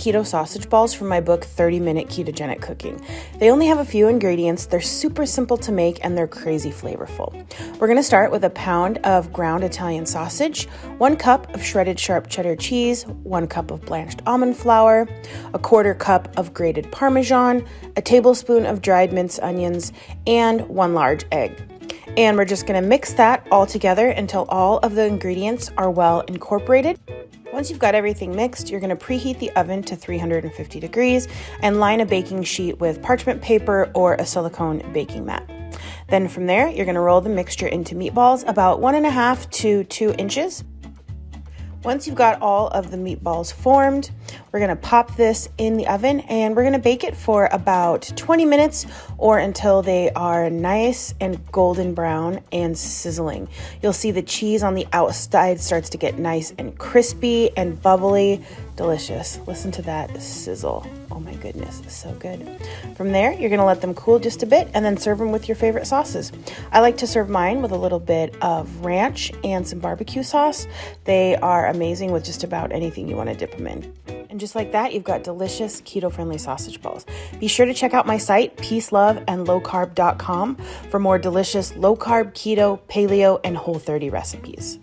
Keto Sausage Balls from my book, 30-Minute Ketogenic Cooking. They only have a few ingredients, they're super simple to make, and they're crazy flavorful. We're going to start with a pound of ground Italian sausage, 1 cup of shredded sharp cheddar cheese, 1 cup of blanched almond flour, a 1/4 cup of grated Parmesan, a tablespoon of dried minced onions, and 1 large egg. And we're just going to mix that all together until all of the ingredients are well incorporated. Once you've got everything mixed, you're going to preheat the oven to 350 degrees and line a baking sheet with parchment paper or a silicone baking mat. Then from there, you're going to roll the mixture into meatballs about 1.5 to 2 inches. Once you've got all of the meatballs formed, we're going to pop this in the oven and we're going to bake it for about 20 minutes or until they are nice and golden brown and sizzling. You'll see the cheese on the outside starts to get nice and crispy and bubbly. Delicious. Listen to that sizzle. Oh my goodness, it's so good. From there, you're going to let them cool just a bit and then serve them with your favorite sauces. I like to serve mine with a little bit of ranch and some barbecue sauce. They are amazing with just about anything you want to dip them in. And just like that, you've got delicious keto-friendly sausage balls. Be sure to check out my site, peaceloveandlowcarb.com, for more delicious low-carb, keto, paleo, and Whole30 recipes.